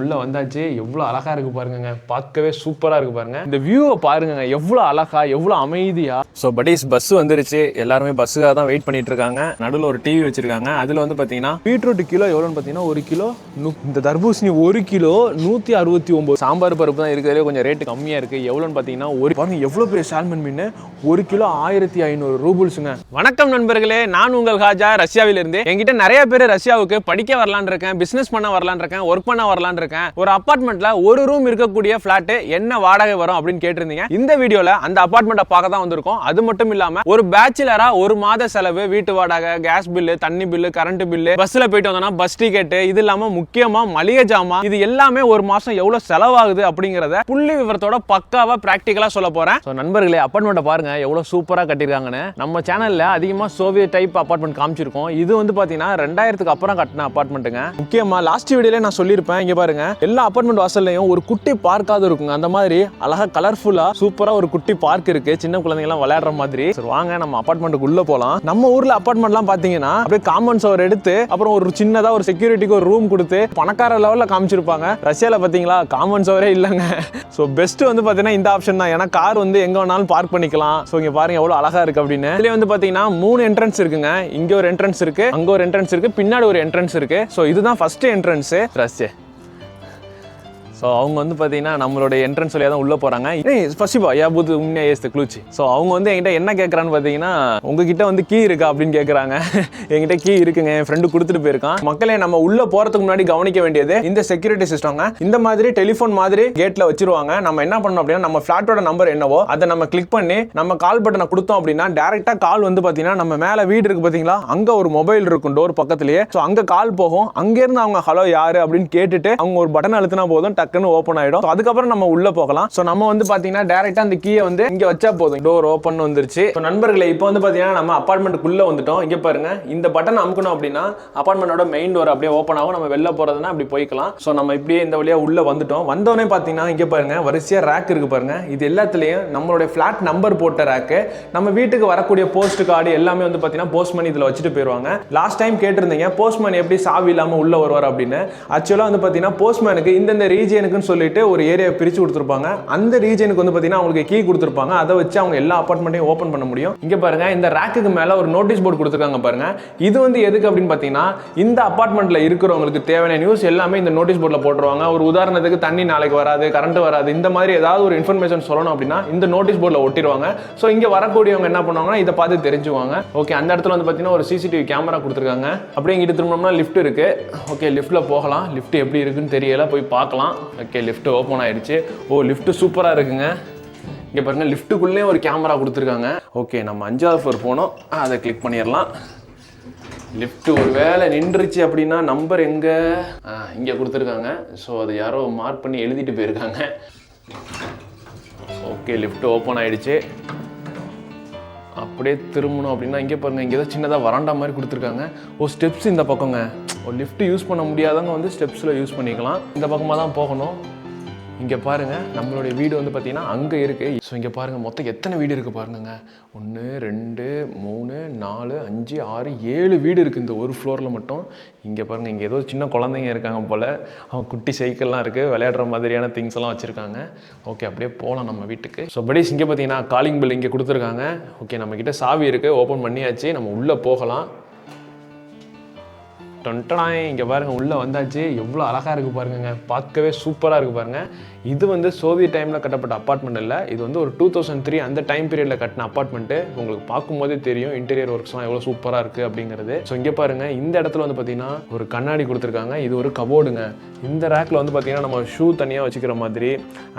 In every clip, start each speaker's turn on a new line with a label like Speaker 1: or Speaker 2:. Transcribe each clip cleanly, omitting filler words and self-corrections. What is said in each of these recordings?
Speaker 1: உள்ள வந்தாச்சு. எவ்வளவு அழகா இருக்கு பாருங்க, பார்க்கவே சூப்பரா இருக்கு பாருங்க. இந்த வியூவை பாருங்க, எவ்வளவு அழகா எவ்வளவு அமைதியா. ஸோ பட்டீஸ் பஸ் வந்துருச்சு. எல்லாருமே பஸ்ஸுக்காக தான் வெயிட் பண்ணிட்டு இருக்காங்க. நடுவில் ஒரு டிவி வச்சிருக்காங்க. அதுல வந்து பாத்தீங்கன்னா பீட்ரூட் கிலோ எவ்வளோன்னு பாத்தீங்கன்னா 1 கிலோ, இந்த தர்பூசணி 1 கிலோ 169. சாம்பார் பருப்பு தான் இருக்கிறதுலே கொஞ்சம் ரேட்டு கம்மியா இருக்கு. எவ்வளோன்னு பாத்தீங்கன்னா பாருங்க எவ்வளவு பெரிய சால்மன் மீன், 1 கிலோ 1500 ரூபல்ஸுங்க. வணக்கம் நண்பர்களே, நான் உங்கள் ஹாஜா ரஷ்யாவில இருந்து. என்கிட்ட நிறைய பேர் ரஷ்யாவுக்கு படிக்க வரலான்னு இருக்கேன், பிசினஸ் பண்ண வரலான்னு இருக்கேன், ஒர்க் பண்ண வரலான்னு இருக்கேன். ஒரு அபார்ட்மெண்ட்ல ஒரு ரூம் இருக்கக்கூடிய பிளாட் என்ன வாடகை வரும் அப்படின்னு கேட்டிருந்தீங்க. இந்த வீடியோல அந்த அபார்ட்மெண்ட்டை பார்க்க தான் வந்திருக்கோம். அது மட்டும் இல்லாம ஒரு பேச்சுலரா ஒரு மாத செலவு, வீட்டு வாடகை, கேஸ் பில்லு, தண்ணி பில்லு, கரண்ட் பில்லு, பஸ்ல போயிட்டு வந்தோம்னா பஸ் டிக்கெட், இது இல்லாம முக்கியமா மளிகை ஜாமான், இது எல்லாமே ஒரு மாசம் எவ்வளவு செலவாகுது அப்படிங்கறத புள்ளி விவரத்தோட பக்காவா பிராக்டிகலா சொல்ல போறேன். நண்பர்களே, அபார்ட்மெண்ட்டை பாருங்க எவ்வளவு சூப்பரா கட்டிருக்காங்கன்னு. நம்ம சேனல்ல அதிகமா சோவியத் டைப் அபார்ட்மெண்ட் காமிச்சிருக்கோம். இது வந்து பாத்தீங்கன்னா 2000க்கு அப்புறம் கட்டின அபார்ட்மெண்ட்டுங்க. முக்கியமா லாஸ்ட் வீடியோல நான் சொல்லியிருப்பேன், இங்க பாருங்க எல்லா அபார்ட்மெண்ட் வாசல்லையும் ஒரு குட்டி பார்க்காவது இருக்குங்க. அந்த மாதிரி அழகா கலர்ஃபுல்லா சூப்பரா ஒரு குட்டி பார்க் இருக்கு, சின்ன குழந்தைங்க எல்லாம் விளையாடுற மாதிரி. சரி வாங்க நம்ம அபார்ட்மெண்ட்டுக்கு உள்ள போலாம். நம்ம ஊர்ல அபார்ட்மெண்ட்லாம் பாத்தீங்கன்னா அப்படியே காம்பவுண்ட் சுவர் எடுத்து அப்புறம் ஒரு சின்னதா ஒரு செக்யூரிட்டிக்கு ஒரு ரூம் கொடுத்து பணக்கார லெவல்ல காமிச்சிருப்பாங்க. ரஷ்யால பாத்தீங்களா காம்பவுண்ட் சுவரே இல்லங்க. சோ பெஸ்ட் வந்து பாத்தீங்கன்னா இந்த ஆப்ஷன் தான். ஏன்னா கார் வந்து எங்க வேணாலும் பார்க் பண்ணிக்கலாம். சோ இங்க பாருங்க எவ்வளவு அழகா இருக்கு அப்படின்னு. இதுல வந்து பாத்தீங்கன்னா 3 என்ட்ரன்ஸ் இருக்குங்க. இங்க ஒரு என்ட்ரன்ஸ் இருக்கு, அங்க ஒரு என்ட்ரன்ஸ் இருக்கு, பின்னாடி ஒரு என்ட்ரன்ஸ் இருக்கு. சோ இதுதான் ஃபர்ஸ்ட் என்ட்ரன்ஸ் ரஷ்யா. ஸோ அவங்க வந்து பார்த்தீங்கன்னா நம்மளோட என்ட்ரன்ஸ் வழியாக தான் உள்ளே போகிறாங்க. ஸ்பசிபா யா புது உண்மையா ஏஸ்து க்ளூச்சி. ஸோ அவங்க வந்து என்கிட்ட என்ன கேட்குறான்னு பார்த்தீங்கன்னா, உங்ககிட்ட வந்து கீ இருக்கா அப்படின்னு கேட்குறாங்க. என்கிட்ட கீ இருக்குங்க, என் ஃப்ரெண்டு கொடுத்துட்டு போயிருக்கான். மக்களே, நம்ம உள்ளே போகிறதுக்கு முன்னாடி கவனிக்க வேண்டியது இந்த செக்யூரிட்டி சிஸ்டம்ங்க. இந்த மாதிரி டெலிஃபோன் மாதிரி கேட்டில் வச்சிருவாங்க. நம்ம என்ன பண்ணணும் அப்படின்னா, நம்ம ஃப்ளாட்டோட நம்பர் என்னவோ அதை நம்ம கிளிக் பண்ணி நம்ம கால் பட்டனை கொடுத்தோம் அப்படின்னா டேரெக்டாக கால் வந்து பார்த்தீங்கன்னா நம்ம மேலே வீடு இருக்குது பார்த்தீங்களா, அங்கே ஒரு மொபைல் இருக்கும் டோர் பக்கத்துலேயே. ஸோ அங்கே கால் போகும். அங்கேருந்து அவங்க ஹலோ யாரு அப்படின்னு கேட்டுட்டு அவங்க ஒரு பட்டன் அழுத்தினா போதும், ஓபன் ஆயிடும். அதுக்கப்புறம் நம்ம உள்ள போகலாம். சோ நம்ம வந்து பாத்தீங்கன்னா டைரக்டா அந்த கீயை வந்து இங்க வச்சா போதும், டோர் ஓபன் வந்துருச்சு. சோ நண்பர்களே, இப்போ வந்து பாத்தீங்கன்னா நம்ம அபார்ட்மெண்ட்டுக்குள்ள வந்துட்டோம். இங்க பாருங்க, இந்த பட்டன் அமுக்கணும் அப்படின்னா அபார்ட்மெண்டோட மெயின் டோர் அப்படியே ஓபன் ஆகும். நம்ம வெளில போறதுன்னா அப்படி போய்க்கலாம். சோ நம்ம இப்படியே இந்த வழியா உள்ள வந்துட்டோம். வந்தோடனே பாத்தீங்கன்னா இங்க பாருங்க வரிசையா ரேக் இருக்கு பாருங்க. இது எல்லாத்துலயும் நம்மளுடைய பிளாட் நம்பர் போட்ட ரேக். நம்ம வீட்டுக்கு வரக்கூடிய போஸ்ட் கார்டு எல்லாமே வந்து பாத்தீங்கன்னா போஸ்ட்மேன் இதுல வச்சுட்டு போயிருவாங்க. லாஸ்ட் டைம் கேட்டிருந்தீங்க போஸ்ட்மேன் எப்படி சாவி இல்லாம உள்ள வருவார் அப்படின்னு. ஆக்சுவலா வந்து பாத்தீங்கன்னா போஸ்ட்மேனுக்கு இந்த ரீஜனுக்கு சொல்லிட்டு ஒரு ஏரியா பிரிச்சு கொடுத்திருப்பாங்க. அந்த ரீஜனுக்கு வந்து பாத்தீங்கன்னா உங்களுக்கு கீ கொடுத்திருப்பாங்க. அதை வச்சு அவங்க எல்லா அபார்ட்மெண்ட்டையும் ஓபன் பண்ண முடியும். இங்க பாருங்க, இந்த ரேக்குக்கு மேல ஒரு நோட்டீஸ் போர்டு கொடுத்திருக்காங்க பாருங்க. இது வந்து எதுக்கு அப்படின்னு பாத்தீங்கன்னா, இந்த அபார்ட்மெண்ட்ல இருக்கிறவங்களுக்கு தேவையான நியூஸ் எல்லாமே இந்த நோட்டீஸ் போர்டுல போட்டுருவாங்க. ஒரு உதாரணத்துக்கு தண்ணி நாளைக்கு வராது, கரண்ட் வராது, இந்த மாதிரி ஏதாவது ஒரு இன்ஃபர்மேஷன் சொல்லணும் அப்படின்னா இந்த நோட்டீஸ் போர்டுல ஒட்டிடுவாங்க. சோ இங்க வரக்கூடியவங்க என்ன பண்ணுவாங்கன்னா இதை பார்த்து தெரிஞ்சுவாங்க. ஓகே, அந்த இடத்துல வந்து பாத்தீங்கன்னா ஒரு சிசிடிவி கேமரா கொடுத்திருக்காங்க. அப்படியே இங்கிட்டு திரும்பினோம்னா லிஃப்ட் இருக்கு. ஓகே, லிஃப்ட்ல போகலாம். லிஃப்ட் எப்படி இருக்குன்னு தெரியல, போய் பார்க்கலாம். ஓகே, லிஃப்ட் ஓபன் ஆயிடுச்சு. ஓ, லிஃப்ட் சூப்பரா இருக்குங்க. இங்க பாருங்க, லிஃப்ட்டுக்குள்ளே ஒரு கேமரா கொடுத்துருக்காங்க. ஓகே, நம்ம 5வது ஃப்ளோர் போனோம், அதை கிளிக் பண்ணிடலாம். லிஃப்ட் ஒரு வேளை நின்றுச்சு அப்படின்னா நம்பர் எங்க இங்க கொடுத்துருக்காங்க. ஸோ அதை யாரோ மார்க் பண்ணி எழுதிட்டு போயிருக்காங்க. ஓகே, லிஃப்ட் ஓப்பன் ஆயிடுச்சு. அப்படியே திரும்பணும் அப்படின்னா இங்கே பாருங்க, இங்கே ஏதோ சின்னதாக வராண்டா மாதிரி கொடுத்துருக்காங்க. ஓ, ஸ்டெப்ஸ் இந்த பக்கங்க. ஒரு லிஃப்ட் யூஸ் பண்ண முடியாதவங்க வந்து ஸ்டெப்ஸில் யூஸ் பண்ணிக்கலாம். இந்த பக்கமாக தான் போகணும். இங்கே பாருங்க, நம்மளுடைய வீடு வந்து பார்த்தீங்கன்னா அங்கே இருக்கு. ஸோ இங்கே பாருங்க, மொத்தம் எத்தனை வீடு இருக்கு பாருங்க. 1 2 3 4 5 6 7 வீடு இருக்கு இந்த ஒரு ஃப்ளோரில் மட்டும். இங்கே பாருங்க, இங்கே ஏதோ சின்ன குழந்தைங்க இருக்காங்க போல. அவங்க குட்டி சைக்கிள்லாம் இருக்கு, விளையாடுற மாதிரியான திங்ஸ் எல்லாம் வச்சிருக்காங்க. ஓகே, அப்படியே போகலாம் நம்ம வீட்டுக்கு. ஸோ படிஸ் இங்கே பார்த்தீங்கன்னா காலிங் பெல் இங்கே கொடுத்துருக்காங்க. ஓகே, நம்ம கிட்ட சாவி இருக்கு, ஓப்பன் பண்ணியாச்சு. நம்ம உள்ளே போகலாம். இங்கே பாருங்க, உள்ள வந்தாச்சு. எவ்வளோ அழகா இருக்கு பாருங்க, பார்க்கவே சூப்பரா இருக்கு பாருங்க. இது வந்து சோவியத் டைம்ல கட்டப்பட்ட அபார்ட்மெண்ட் இல்லை, இது வந்து ஒரு 2003 அந்த டைம் பீரியட்ல கட்டின அபார்ட்மெண்ட். உங்களுக்கு பார்க்கும்போதே தெரியும் இன்டீரியர் ஒர்க்ஸ்லாம் எவ்வளோ சூப்பரா இருக்கு அப்படிங்கிறது. ஸோ இங்கே பாருங்க, இந்த இடத்துல வந்து பார்த்தீங்கன்னா ஒரு கண்ணாடி கொடுத்துருக்காங்க. இது ஒரு கபோர்டுங்க. இந்த ரேக்ல வந்து பார்த்தீங்கன்னா நம்ம ஷூ தனியாக வச்சுக்கிற மாதிரி,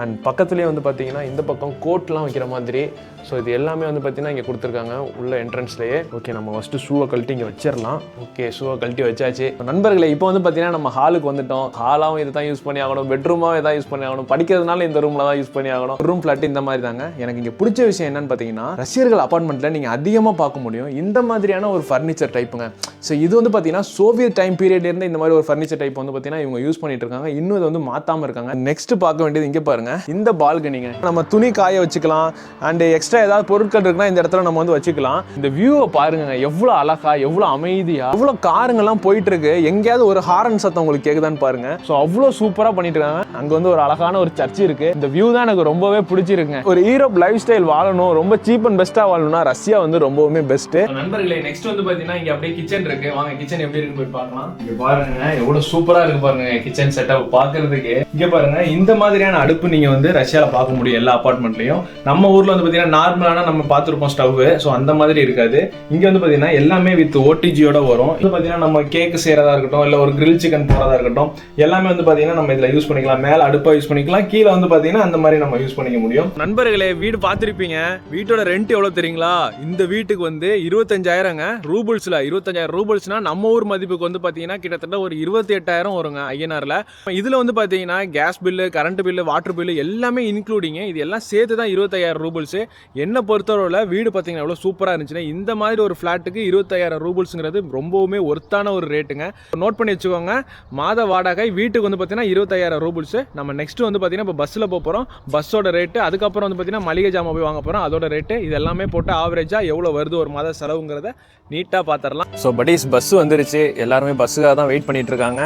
Speaker 1: அண்ட் பக்கத்துலேயே வந்து பார்த்தீங்கன்னா இந்த பக்கம் கோட்லாம் வைக்கிற மாதிரி. ஸோ இது எல்லாமே வந்து பார்த்தீங்கன்னா இங்கே கொடுத்துருக்காங்க உள்ள என்ட்ரன்ஸ்லேயே. ஓகே, நம்ம ஃபஸ்ட்டு ஷூவை கழட்டி இங்கே வச்சிடலாம். ஓகே, ஷூவை கழட்டி வச்சாச்சு. நண்பர்களே, இப்போ வந்து பார்த்தீங்கன்னா நம்ம ஹாலுக்கு வந்துட்டோம். ஹாலாவும் இதை தான் யூஸ் பண்ணி ஆகணும், பெட்ரூமாவும் இதை யூஸ் பண்ணி ஆகணும், படிக்கிறதுனால இந்த ரூம்ல தான் யூஸ் பண்ணி ஆகணும். ரூம் ஃபிளாட் இந்த மாதிரி தாங்க. எனக்கு இங்கே பிடிச்ச விஷயம் என்னன்னு பார்த்தீங்கன்னா, ரஷ்யர்கள் அபார்ட்மெண்ட்ல நீங்கள் அதிகமாக பார்க்க முடியும் இந்த மாதிரியான ஒரு ஃபர்னிச்சர் டைப்புங்க. ஸோ இது வந்து பார்த்தீங்கன்னா சோவியத் டைம் பீரியட்ல இருந்து இந்த மாதிரி ஒரு ஃபர்னிச்சர் டைப் வந்து பார்த்தீங்கன்னா இவங்க யூஸ் பண்ணிட்டு இருக்காங்க. இன்னும் இதை வந்து மாத்தாம இருக்காங்க. நெக்ஸ்ட் பார்க்க வேண்டியது இங்கே பாருங்க, இந்த பால்கனிங்க. நம்ம துணி காய வச்சுக்கலாம், அண்ட் எக்ஸ்ட்ரா ஏதாவது பொருட்கள் இருக்குன்னா இந்த இடத்துல நம்ம வந்து வச்சுக்கலாம். இந்த வியூவை பாருங்க, எவ்வளோ அழகா எவ்வளோ அமைதியா, எவ்வளோ காருங்கெல்லாம் போயிட்டு போயிட்டு இருக்கு, எங்கேயாவது ஒரு ஹாரன் சத்தம் உங்களுக்கு கேக்குதான்னு பாருங்க. ஸோ அவ்வளோ சூப்பராக பண்ணிட்டு இருக்காங்க. அங்கே வந்து ஒரு அழகான ஒரு சர்ச் இருக்கு. இந்த வியூ தான் எனக்கு ரொம்பவே பிடிச்சிருக்குங்க. ஒரு யூரோப் லைஃப் ஸ்டைல் வாழணும், ரொம்ப சீப் அண்ட் பெஸ்ட்டாக வாழணும்னா ரஷ்யா வந்து ரொம்பவுமே பெஸ்ட். நண்பர்களே, நெக்ஸ்ட் வந்து பார்த்தீங்கன்னா இங்கே அப்படியே கிச்சன் இருக்கு. வாங்க கிச்சன் எப்படி இருக்கு போய் பார்க்கலாம். இங்கே பாருங்க எவ்வளோ சூப்பராக இருக்கு பாருங்க கிச்சன் செட்டப் பார்க்கறதுக்கு. இங்கே பாருங்க இந்த மாதிரியான அடுப்பு நீங்கள் வந்து ரஷ்யாவில் பார்க்க முடியும் எல்லா அப்பார்ட்மெண்ட்லையும். நம்ம ஊரில் வந்து பார்த்தீங்கன்னா நார்மலான நம்ம பார்த்துருப்போம் ஸ்டவ். ஸோ அந்த மாதிரி இருக்காது. இங்கே வந்து பார்த்தீங்கன்னா எல்லாமே வித் ஓடிஜியோட வரும். இது பார்த்தீங்கன்னா நம்ம கேக் செய்யறதா இருக்கட்டும், இல்லை ஒரு கிரில் சிக்கன் போறதா இருக்கட்டும், எல்லாமே வந்து பார்த்தீங்கன்னா நம்ம இதில் யூஸ் பண்ணிக்கலாம். மேலே அடுப்பா யூஸ் பண்ணிக்கலாம், கீழே வந்து பார்த்தீங்கன்னா அந்த மாதிரி நம்ம யூஸ் பண்ணிக்க முடியும். நண்பர்களே, வீடு பார்த்துருப்பீங்க. வீட்டோட ரெண்ட் எவ்வளோ தெரியுங்களா? இந்த வீட்டுக்கு வந்து 25,000ங்க ரூபல்ஸ்ல. 25,000 ரூபல்ஸ்னா நம்ம ஊர் மதிப்புக்கு வந்து பார்த்தீங்கன்னா கிட்டத்தட்ட ஒரு 28,000 வருங்க ஐஎன்ஆர்ல. இதில் வந்து பார்த்தீங்கன்னா gas bill, current bill, water bill எல்லாமே இன்க்ளூடிங். இது எல்லாம் சேர்த்து தான் 25,000 ரூபல்ஸ். என்ன பொறுத்தவரை வீடு பார்த்தீங்கன்னா எவ்வளோ சூப்பராக இருந்துச்சுன்னா, இந்த மாதிரி ஒரு ஃப்ளாட்டுக்கு 25,000 ரூபல்ஸுங்கிறது ரொம்பவுமே ஒர்த்தான ஒரு ரேட்டுங்க. நோட் பண்ணி வச்சுக்கோங்க. மாத வாடகை வீட்டுக்கு வந்து பார்த்தீங்கன்னா 25,000 ரூபல்ஸ். நம்ம நெக்ஸ்ட் வந்து பார்த்தீங்கன்னா இப்போ பஸ்ஸில் போகிறோம். பஸ்ஸோட ரேட்டு, அதுக்கப்புறம் வந்து பார்த்தீங்கன்னா மளிகை ஜாமான் போய் வாங்க போகிறோம், அதோட ரேட்டு, இது எல்லாமே போட்டு ஆவரேஜாக எவ்வளோ வருது ஒரு மாத செலவுங்கிறத நீட்டாக பார்த்துடலாம். ஸோ பட்டீஸ் பஸ் வந்துருச்சு. எல்லாருமே பஸ்ஸுக்காக தான் வெயிட் பண்ணிட்டு இருக்காங்க.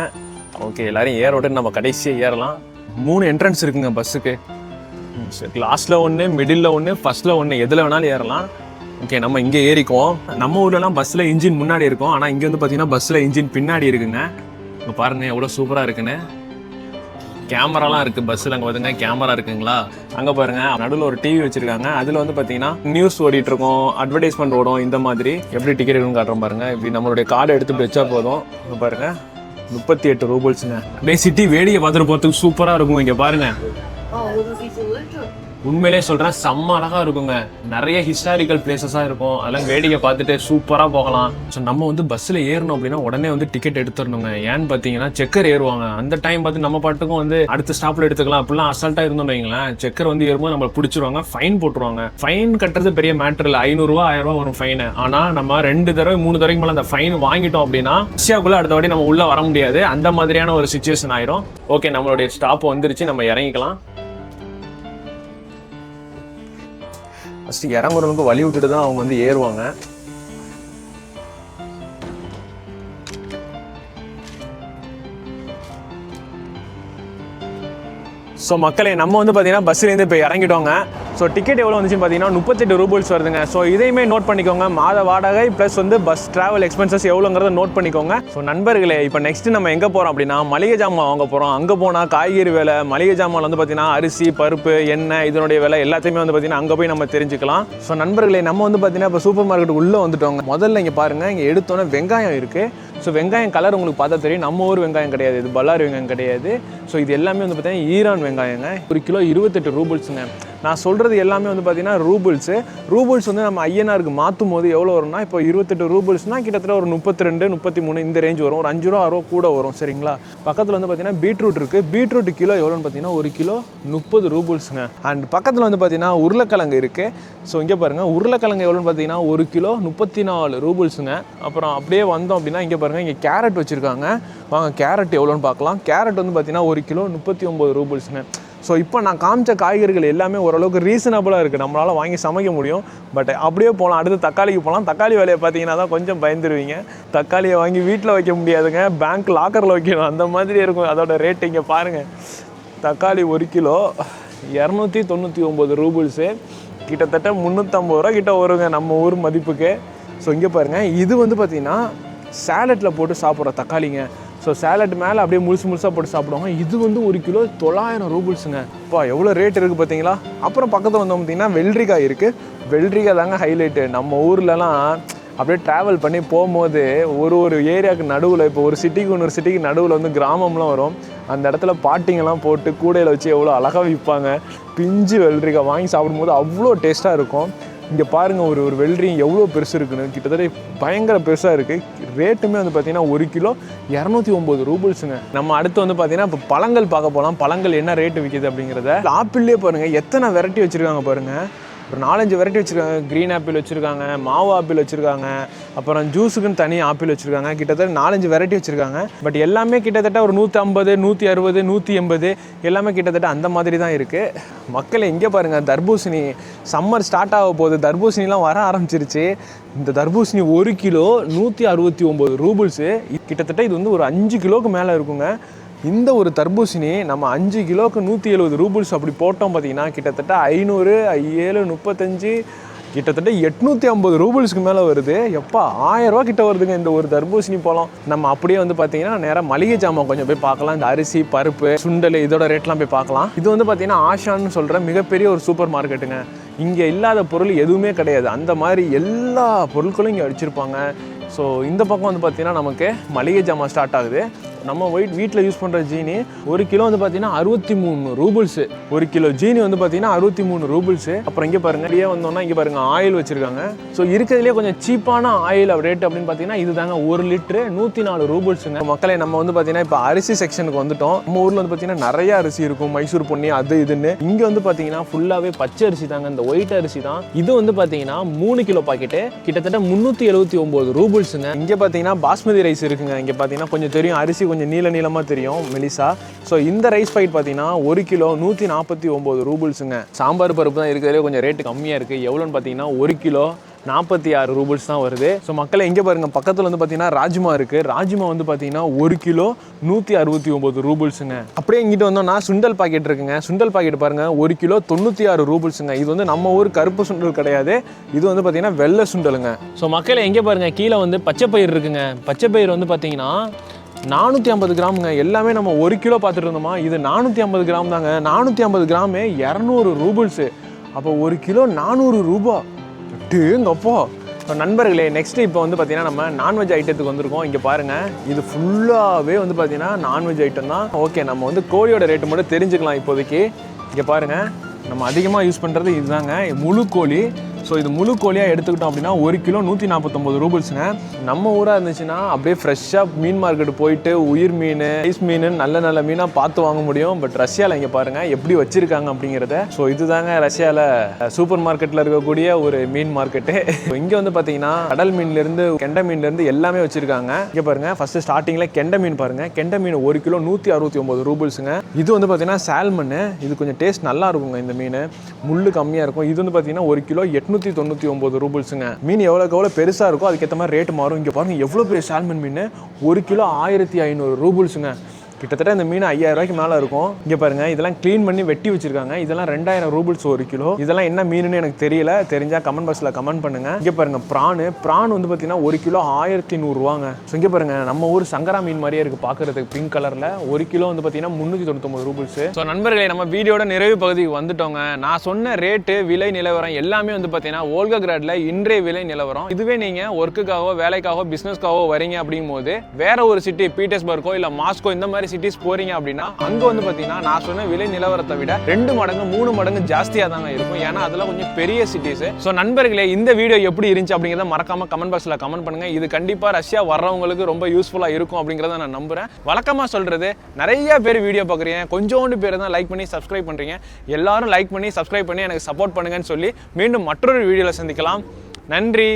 Speaker 1: ஓகே, எல்லாரும் ஏரோடு நம்ம கடைசியாக ஏறலாம். 3 என்ட்ரன்ஸ் இருக்குங்க பஸ்ஸுக்கு. லாஸ்ட்டில் ஒன்று, மிடில் ஒன்று, ஃபர்ஸ்ட்டில் ஒன்று, எதில் வேணாலும் ஏறலாம். ஓகே, நம்ம இங்கே ஏறிக்குவோம். நம்ம ஊர்லலாம் பஸ்ஸில் இன்ஜின் முன்னாடி இருக்கும், ஆனால் இங்கே வந்து பார்த்தீங்கன்னா பஸ்ஸில் இன்ஜின் பின்னாடி இருக்குங்க. இப்போ பாருங்கள் எவ்வளோ சூப்பராக இருக்குன்னு. கேமராலாம் இருக்குது பஸ்ஸில். அங்கே பார்த்துங்க கேமரா இருக்குங்களா? அங்கே பாருங்கள் நடுவில் ஒரு டிவி வச்சுருக்காங்க. அதில் வந்து பார்த்தீங்கன்னா நியூஸ் ஓடிட்டுருக்கோம், அட்வர்டைஸ்மெண்ட் ஓடும். இந்த மாதிரி எப்படி டிக்கெட் எடுக்கணும்னு காட்டுறோம் பாருங்கள். இப்படி நம்மளுடைய கார்டை எடுத்து வச்சா போதும். இப்போ பாருங்கள் 38 ரூபல்ஸுங்க. அப்படியே சிட்டி வேடிக்கை பார்த்துட்டு போகிறதுக்கு சூப்பராக இருக்கும். இங்கே பாருங்கள், உண்மையிலே சொல்கிறேன் செம்ம அழகாக இருக்குங்க. நிறைய ஹிஸ்டாரிக்கல் பிளேசஸாக இருக்கும். அதெல்லாம் வேடிக்கை பார்த்துட்டு சூப்பராக போகலாம். ஸோ நம்ம வந்து பஸ்ஸில் ஏறணும் அப்படின்னா உடனே வந்து டிக்கெட் எடுத்துடணுங்க. ஏன்னு பார்த்தீங்கன்னா செக்கர் ஏறுவாங்க. அந்த டைம் பார்த்து நம்ம பாட்டுக்கும் வந்து அடுத்த ஸ்டாப்பில் எடுத்துக்கலாம் அப்படிலாம் அசால்ட்டாக இருந்தோம் வைங்களேன். செக்கர் வந்து ஏறும்போது நம்மளை பிடிச்சிருவாங்க, ஃபைன் போட்டுருவாங்க. ஃபைன் கட்டுறது பெரிய மேட்டர் இல்லை, 500 ரூபா 1000 ரூபா வரும் ஃபைனு. ஆனால் நம்ம 2 தடவை 3 தடவைக்கு மேலே அந்த ஃபைன் வாங்கிட்டோம் அப்படின்னா ரஷ்யாக்குள்ளே அடுத்த வாட்டி நம்ம உள்ளே வர முடியாது. அந்த மாதிரியான ஒரு சுச்சுவேஷன் ஆயிரும். ஓகே, நம்மளுடைய ஸ்டாப் வந்துருச்சு, நம்ம இறங்கிக்கலாம். ஃபஸ்ட்டு இறங்குறவங்களுக்கு வழி விட்டுட்டு தான் அவங்க வந்து ஏறுவாங்க. ஸோ மக்களே, நம்ம வந்து பார்த்தீங்கன்னா பஸ்ஸிலேருந்து இப்போ இறங்கிட்டோங்க. ஸோ டிக்கெட் எவ்வளோ வந்துச்சுன்னு பார்த்தீங்கன்னா 38 ரூபல்ஸ் வருதுங்க. ஸோ இதையுமே நோட் பண்ணிக்கோங்க. மாத வாடகை ப்ளஸ் வந்து பஸ் ட்ராவல் எக்ஸ்பென்சஸ் எவ்வளோங்கிறத நோட் பண்ணிக்கோங்க. ஸோ நண்பர்களே, இப்போ நெக்ஸ்ட் நம்ம எங்கே போகிறோம் அப்படின்னா மளிகை ஜாமான் வாங்க போகிறோம். அங்கே போனால் காய்கறி விலை, மளிகை ஜாமான் வந்து பார்த்தீங்கன்னா அரிசி, பருப்பு, எண்ணெய், இதனுடைய விலை எல்லாத்தையுமே வந்து பார்த்தீங்கன்னா அங்கே போய் நம்ம தெரிஞ்சுக்கலாம். ஸோ நண்பர்களே, நம்ம வந்து பார்த்தீங்கன்னா இப்போ சூப்பர் மார்க்கெட் உள்ளே வந்துட்டோங்க. முதல்ல இங்கே பாருங்கள், இங்கே எடுத்தோன்னே வெங்காயம் இருக்குது. ஸோ வெங்காயம் கலர் உங்களுக்கு பார்த்தா தெரியும். நம்ம ஊர் வெங்காயம் கிடையாது, இது பல்லாரி வெங்காயம் கிடையாது. ஸோ இது எல்லாமே வந்து பார்த்தீங்கன்னா ஈரான் வெங்காயங்க. ஒரு கிலோ 28 ரூபல்ஸுங்க. நான் சொல்கிறது எல்லாமே வந்து பார்த்தீங்கன்னா ரூபல்ஸு. ரூபல்ஸ் வந்து நம்ம ஐஎன்ஆருக்கு மாற்றும் போது எவ்வளோ வரும்னா, இப்போ 28 ரூபல்ஸ்னால் கிட்டத்தட்ட ஒரு 32, 33 இந்த ரேஞ்ச் வரும். ஒரு 5 ரூபா 6 ரூபா கூட வரும். சரிங்களா? பக்கத்தில் வந்து பார்த்தீங்கன்னா பீட்ரூட் இருக்குது. பீட்ரூட் கிலோ எவ்வளோன்னு பார்த்தீங்கன்னா ஒரு கிலோ 30 ரூபல்ஸுங்க. அண்ட் பக்கத்தில் வந்து பார்த்தீங்கன்னா உருளைக்கிழங்கு இருக்குது. ஸோ இங்கே பாருங்கள், உருளைக்கிழங்கு எவ்வளோன்னு பார்த்தீங்கன்னா ஒரு கிலோ 34 ரூபல்ஸுங்க. அப்புறம் அப்படியே வந்தோம் அப்படின்னா இங்கே பாருங்கள், இங்கே கேரட் வச்சுருக்காங்க. வாங்க கேரட் எவ்வளோன்னு பார்க்கலாம். கேரட் வந்து பார்த்தீங்கன்னா ஒரு கிலோ 39 ரூபல்ஸுங்க. ஸோ இப்போ நான் காமிச்ச காய்கறிகள் எல்லாமே ஓரளவுக்கு ரீசனபிளாக இருக்குது, நம்மளால் வாங்கி சமைக்க முடியும். பட் அப்படியே போகலாம். அடுத்து தக்காளிக்கு போகலாம். தக்காளி விலையை பார்த்தீங்கன்னா தான் கொஞ்சம் பயந்துருவீங்க. தக்காளியை வாங்கி வீட்டில் வைக்க முடியாதுங்க, பேங்க் லாக்கரில் வைக்கணும், அந்த மாதிரி இருக்கும் அதோட ரேட்டு. இங்கே பாருங்கள், தக்காளி 1 கிலோ 299 ரூபல்ஸு, கிட்டத்தட்ட 350 ரூபா கிட்ட வருங்க நம்ம ஊர் மதிப்புக்கு. ஸோ இங்கே பாருங்கள், இது வந்து பார்த்திங்கன்னா சேலட்டில் போட்டு சாப்பிட்ற தக்காளிங்க. ஸோ சேலட் மேலே அப்படியே முழுசாக போட்டு சாப்பிடுவாங்க. இது வந்து 1 கிலோ 900 ரூபல்ஸுங்க. இப்போ எவ்வளோ ரேட் இருக்குது பார்த்தீங்களா? அப்புறம் பக்கத்தில் வந்து பார்த்திங்கன்னா வெள்ளரிக்காய் இருக்குது. வெள்ளரிக்காய் தாங்க ஹைலைட்டு. நம்ம ஊர்லலாம் அப்படியே ட்ராவல் பண்ணி போகும்போது ஒரு ஏரியாவுக்கு நடுவில், இப்போ ஒரு சிட்டிக்கு இன்னொரு சிட்டிக்கு நடுவில் வந்து கிராமம்லாம் வரும். அந்த இடத்துல பாட்டிங்கெல்லாம் போட்டு கூடையில் வச்சு எவ்வளோ அழகாக விற்பாங்க. பிஞ்சு வெள்ளரிக்காய் வாங்கி சாப்பிடும்போது அவ்வளோ டேஸ்ட்டாக இருக்கும். இங்கே பாருங்கள், ஒரு வெள்ளரி எவ்வளோ பெருசு இருக்குன்னு, கிட்டத்தட்ட பயங்கர பெருசாக இருக்குது. ரேட்டுமே வந்து பார்த்திங்கன்னா 1 கிலோ 209 ரூபல்ஸுங்க. நம்ம அடுத்து வந்து பார்த்திங்கன்னா இப்போ பழங்கள் பார்க்க போகலாம். பழங்கள் என்ன ரேட்டு விற்கிது அப்படிங்கிறத. ஆப்பிள்லேயே பாருங்கள் எத்தனை வெரைட்டி வச்சுருக்காங்க பாருங்கள். ஒரு 4-5 வெரைட்டி வச்சுருக்காங்க. க்ரீன் ஆப்பிள் வச்சுருக்காங்க, மாவு ஆப்பிள் வச்சுருக்காங்க, அப்புறம் ஜூஸுக்குன்னு தனி ஆப்பிள் வச்சுருக்காங்க. கிட்டத்தட்ட 4-5 வெரைட்டி வச்சுருக்காங்க. பட் எல்லாமே கிட்டத்தட்ட ஒரு 150, 160, 180 எல்லாமே கிட்டத்தட்ட அந்த மாதிரி தான் இருக்குது. மக்கள் எங்கே பாருங்கள், தர்பூசணி சம்மர் ஸ்டார்ட் ஆக போகுது, தர்பூசணிலாம் வர ஆரம்பிச்சிருச்சு. இந்த தர்பூசணி 1 கிலோ 169 ரூபிள்ஸு. கிட்டத்தட்ட இது வந்து ஒரு 5 கிலோவுக்கு மேலே இருக்குங்க. இந்த ஒரு தர்பூசணி நம்ம 5 கிலோவுக்கு 170 ரூபிள்ஸ் அப்படி போட்டோம் பார்த்தீங்கன்னா கிட்டத்தட்ட 500, 7, 35 கிட்டத்தட்ட 850 ரூபிள்ஸ்க்கு மேலே வருது. எப்பா 1000 ரூபா கிட்ட வருதுங்க இந்த ஒரு தர்பூசணி பழம். நம்ம அப்படியே வந்து பார்த்தீங்கன்னா நேராக மளிகை ஜாமான் கொஞ்சம் போய் பார்க்கலாம். இந்த அரிசி, பருப்பு, சுண்டல் இதோட ரேட்லாம் போய் பார்க்கலாம். இது வந்து பார்த்தீங்கன்னா ஆஷான்னு சொல்கிற மிகப்பெரிய ஒரு சூப்பர் மார்க்கெட்டுங்க. இங்கே இல்லாத பொருள் எதுவுமே கிடையாது. அந்த மாதிரி எல்லா பொருட்களும் இங்கே அடிச்சிருப்பாங்க. ஸோ இந்த பக்கம் வந்து பார்த்தீங்கன்னா நமக்கு மளிகை ஜாமான் ஸ்டார்ட் ஆகுது. நம்ம வீட்டில் யூஸ் பண்ணுற ஜீனி 1 கிலோ வந்து பார்த்தீங்கன்னா 63 ரூபிள்ஸு. 1 கிலோ ஜீனி வந்து பார்த்தீங்கன்னா 63 ரூபிள்ஸு. அப்புறம் இங்கே பாருங்கள், அப்படியே வந்தோம்னா இங்கே பாருங்கள் ஆயில் வச்சுருக்காங்க. ஸோ இருக்கிறதுலே கொஞ்சம் சீப்பான ஆயில் ரேட் அப்படின்னு பார்த்தீங்கன்னா இது தாங்க. 1 லிட்டரு 104 ரூபிள்ஸுங்க. மக்களை நம்ம வந்து பார்த்தீங்கன்னா இப்போ அரிசி செக்ஷனுக்கு வந்துட்டோம். நம்ம ஊரில் வந்து பார்த்தீங்கன்னா நிறைய அரிசி இருக்கும், மைசூர் பொன்னி அது இதுன்னு. இங்கே வந்து பார்த்தீங்கன்னா ஃபுல்லாகவே பச்சை அரிசி தாங்க, இந்த ஒயிட் அரிசி தான். இது வந்து பார்த்தீங்கன்னா 3 கிலோ பாக்கெட்டு கிட்டத்தட்ட 379 ரூபிள்ஸுங்க. இங்கே பார்த்தீங்கன்னா பாஸ்மதி ரைஸ் இருக்குங்க. இங்கே பார்த்தீங்கன்னா கொஞ்சம் தெரியும், அரிசி கொஞ்சம் நீளமாக தெரியும், மெலிசா. ஸோ இந்த ரைஸ் பாக்கெட் பார்த்தீங்கன்னா 1 கிலோ 149 ரூபிள்ஸுங்க. சாம்பார் பருப்பு தான் இருக்கிறதுலே கொஞ்சம் ரேட்டு கம்மியாக இருக்குது. எவ்வளோன்னு பார்த்தீங்கன்னா 1 கிலோ 46 ரூபிள்ஸ் தான் வருது. ஸோ மக்களை எங்கே பாருங்கள், பக்கத்தில் வந்து பார்த்தீங்கன்னா ராஜ்மா இருக்குது. ராஜ்மா வந்து பார்த்தீங்கன்னா 1 கிலோ 169 ரூபிள்ஸுங்க. அப்படியே இங்கிட்டு வந்தோம்னா சுண்டல் பாக்கெட் இருக்குங்க. சுண்டல் பாக்கெட் பாருங்கள் 1 கிலோ 96 ரூபிள்ஸுங்க. இது வந்து நம்ம ஊர் கருப்பு சுண்டல் கிடையாது, இது வந்து பார்த்தீங்கன்னா வெள்ளை சுண்டலுங்க. ஸோ மக்களை எங்கே பாருங்கள், கீழே வந்து பச்சை பயிர் இருக்குங்க. பச்சை பயிர் வந்து பார்த்தீங்கன்னா 450 கிராமுங்க. எல்லாமே நம்ம 1 கிலோ பார்த்துட்டு இருந்தோமா, இது 450 கிராம் தாங்க. 450 கிராமு 200 ரூபிள்ஸு. அப்போ 1 கிலோ 400 ரூபா. டேங்கப்பா. இப்போ நண்பர்களே, நெக்ஸ்ட்டு இப்போ வந்து பார்த்தீங்கன்னா நம்ம நான்வெஜ் ஐட்டத்துக்கு வந்திருக்கோம். இங்கே பாருங்கள், இது ஃபுல்லாகவே வந்து பார்த்தீங்கன்னா நான்வெஜ் ஐட்டம் தான். ஓகே, நம்ம வந்து கோழியோட ரேட்டு மட்டும் தெரிஞ்சுக்கலாம் இப்போதைக்கு. இங்கே பாருங்கள், நம்ம அதிகமாக யூஸ் பண்ணுறது இதுதாங்க, முழு கோழி. ஸோ இது முழு கோழியாக எடுத்துக்கிட்டோம் அப்படின்னா 1 கிலோ 149 ரூபிள்ஸுங்க. நம்ம ஊராக இருந்துச்சுன்னா அப்படியே ஃப்ரெஷ்ஷாக மீன் மார்க்கெட்டு போயிட்டு உயிர் மீன், ஐஸ் மீன், நல்ல மீனாக பார்த்து வாங்க முடியும். பட் ரஷ்யாவில் இங்கே பாருங்கள் எப்படி வச்சுருக்காங்க அப்படிங்கிறத. ஸோ இதுதாங்க ரஷ்யாவில் சூப்பர் மார்க்கெட்டில் இருக்கக்கூடிய ஒரு மீன் மார்க்கெட்டு. இங்கே வந்து பார்த்தீங்கன்னா கடல் மீன்லேருந்து கெண்டை மீன்லேருந்து எல்லாமே வச்சுருக்காங்க. இங்கே பாருங்கள், ஃபஸ்ட்டு ஸ்டார்டிங்கில் கெண்டை மீன் பாருங்கள். கெண்டை மீன் 1 கிலோ 169 ரூபிள்ஸுங்க. இது வந்து பார்த்தீங்கன்னா சால்மன்னு. இது கொஞ்சம் டேஸ்ட் நல்லா இருக்குங்க. இந்த மீன் முள்ளு கம்மியாக இருக்கும். இது வந்து பார்த்தீங்கன்னா 1 கிலோ 899 ரூபிள்ஸுங்க. மீன் எவ்வளோ பெருசாக இருக்கோ அதுக்கேற்ற மாதிரி ரேட் மாறும். இங்கே பாருங்கள் எவ்வளோ பெரிய சால்மன் மீன், 1 கிலோ 1500 ரூபிள்ஸுங்க. கிட்டத்தட்ட இந்த மீன் 5000 ரூபாய்க்கு மேலே இருக்கும். இங்கே பாருங்கள், இதெல்லாம் க்ளீன் பண்ணி வெட்டி வச்சிருக்காங்க. இதெல்லாம் 2000 ரூபிள்ஸ் 1 கிலோ. இதெல்லாம் என்ன மீனுன்னு எனக்கு தெரியல, தெரிஞ்சால் கமெண்ட் பாக்ஸில் கமெண்ட் பண்ணுங்கள். இங்கே பாருங்கள் ப்ரான் வந்து பார்த்தீங்கன்னா 1 கிலோ 1100 ரூபாங்க. ஸோ இங்கே பாருங்கள், நம்ம ஊர் சங்கரா மீன் மாதிரியே இருக்குது பார்க்குறதுக்கு, பிங்க் கலரில். 1 கிலோ வந்து பார்த்தீங்கன்னா 399 ரூபிள்ஸ். ஸோ நண்பர்களே, நம்ம வீடியோட நிறைவு பகுதிக்கு வந்துட்டோங்க. நான் சொன்ன ரேட்டு, விலை நிலவரம் எல்லாமே வந்து பார்த்தீங்கன்னா வோல்கோகிராடில் இன்றைய விலை நிலவரம். இதுவே நீங்கள் ஒர்க்குக்காகவோ வேலைக்காகவோ பிஸ்னஸ்க்காகவோ வரீங்க அப்படிங்கும் போது வேற ஒரு சிட்டி, பீட்டர்ஸ்பர்க்கோ இல்லை மாஸ்கோ இந்த மாதிரி சிட்டிஸ் போறீங்க அப்படின்னா அங்க வந்து பாத்தீங்கன்னா நான் சொன்ன விலை நிலவரத்தை விட 2 மடங்கு 3 மடங்கு ஜாஸ்தியா தாங்க இருக்கும். ஏன்னா அதெல்லாம் கொஞ்சம் பெரிய சிட்டிஸ். ஸோ நண்பர்களே, இந்த வீடியோ எப்படி இருந்துச்சு அப்படிங்கிறத மறக்காம கமெண்ட் பாக்ஸ்ல கமெண்ட் பண்ணுங்க. இது கண்டிப்பா ரஷ்யா வர்றவங்களுக்கு ரொம்ப யூஸ்ஃபுல்லா இருக்கும் அப்படிங்கிறத நான் நம்புறேன். வழக்கமா சொல்றது, நிறைய பேர் வீடியோ பார்க்குறீங்க, கொஞ்சோண்டு பேர் தான் லைக் பண்ணி சப்ஸ்கிரைப் பண்றீங்க. எல்லாரும் லைக் பண்ணி சப்ஸ்கிரைப் பண்ணி எனக்கு சப்போர்ட் பண்ணுங்கன்னு சொல்லி மீண்டும் மற்றொரு வீடியோல சந்திக்கலாம். நன்றி.